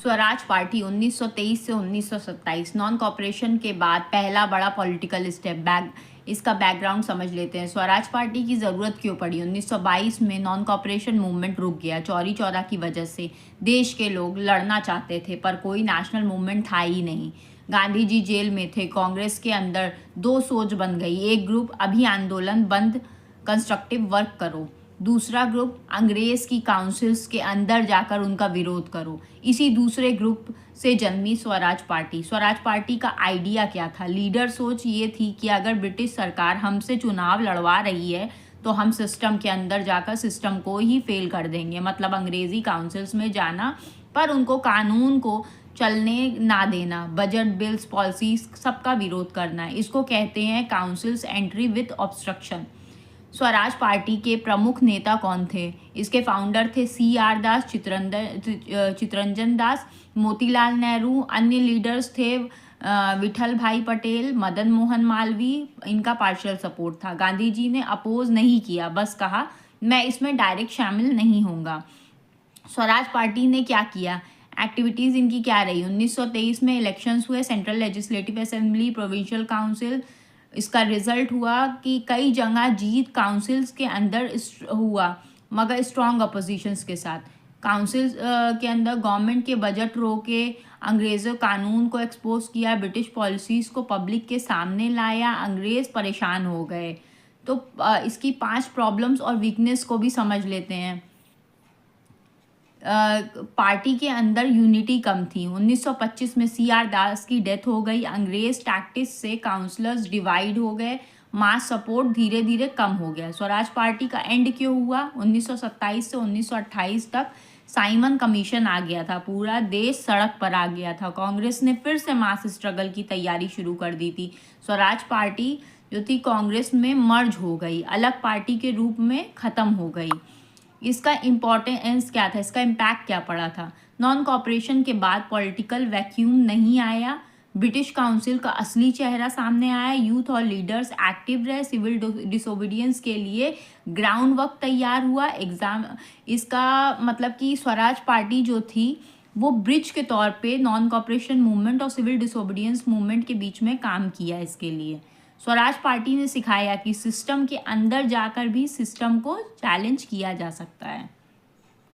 Swaraj party 1923 से 1927 non cooperation के बाद पहला बड़ा पॉलिटिकल स्टेप इसका बैकग्राउंड समझ लेते हैं। स्वराज पार्टी की ज़रूरत क्यों पड़ी? 1922 में नॉन कॉपरेशन मूवमेंट रुक गया चौरी चौरा की वजह से। देश के लोग लड़ना चाहते थे पर कोई नेशनल मूवमेंट था ही नहीं। गांधी जी जेल में थे। कांग्रेस के अंदर दो सोच बन गई। एक ग्रुप अभी आंदोलन बंद, कंस्ट्रक्टिव वर्क करो। दूसरा ग्रुप अंग्रेज की काउंसिल्स के अंदर जाकर उनका विरोध करो। इसी दूसरे ग्रुप से जन्मी स्वराज पार्टी। स्वराज पार्टी का आइडिया क्या था? लीडर सोच ये थी कि अगर ब्रिटिश सरकार हमसे चुनाव लड़वा रही है तो हम सिस्टम के अंदर जाकर सिस्टम को ही फेल कर देंगे। मतलब अंग्रेजी काउंसिल्स में जाना पर उनको कानून को चलने ना देना, बजट बिल्स पॉलिसीज सबका विरोध करना। इसको कहते हैं councils entry with obstruction. Swaraj party के प्रमुख नेता कौन थे? इसके फाउंडर थे CR दास, चितरंजन दास, मोतीलाल नेहरू। अन्य लीडर्स थे विठल भाई पटेल, मदन मोहन मालवीय। इनका पार्शियल सपोर्ट था। गांधी जी ने अपोज नहीं किया, बस कहा मैं इसमें डायरेक्ट शामिल नहीं होऊंगा। स्वराज पार्टी ने क्या किया? एक्टिविटीज़ इनकी क्या रही? 1923 में इलेक्शंस हुए, central legislative assembly, provincial council. इसका रिजल्ट हुआ कि कई जगह जीत काउंसिल्स के अंदर हुआ मगर स्ट्रॉन्ग अपोजिशंस के साथ। काउंसिल्स के अंदर गवर्नमेंट के बजट रोके, अंग्रेज़ों कानून को एक्सपोज किया, ब्रिटिश पॉलिसीज़ को पब्लिक के सामने लाया। अंग्रेज़ परेशान हो गए। तो इसकी 5 प्रॉब्लम्स और वीकनेस को भी समझ लेते हैं। पार्टी के अंदर यूनिटी कम थी। 1925 में CR दास की डेथ हो गई। अंग्रेज टैक्टिक्स से काउंसलर्स डिवाइड हो गए। मास सपोर्ट धीरे धीरे कम हो गया। स्वराज पार्टी का एंड क्यों हुआ? 1927 से 1928 तक साइमन कमीशन आ गया था। पूरा देश सड़क पर आ गया था। कांग्रेस ने फिर से मास स्ट्रगल की तैयारी शुरू कर दी थी। स्वराज पार्टी जो थी कांग्रेस में मर्ज हो गई, अलग पार्टी के रूप में ख़त्म हो गई। इसका इम्पोर्टेंस क्या था? इसका इम्पैक्ट क्या पड़ा था? नॉन कॉपरेशन के बाद पॉलिटिकल वैक्यूम नहीं आया। ब्रिटिश काउंसिल का असली चेहरा सामने आया। यूथ और लीडर्स एक्टिव रहे। सिविल डिसोबीडियंस के लिए ग्राउंड वर्क तैयार हुआ। इसका मतलब कि स्वराज पार्टी जो थी वो ब्रिज के तौर पे नॉन कॉपरेशन मूवमेंट और सिविल डिसोबीडियंस मूवमेंट के बीच में काम किया। इसके लिए स्वराज पार्टी ने सिखाया कि सिस्टम के अंदर जाकर भी सिस्टम को चैलेंज किया जा सकता है।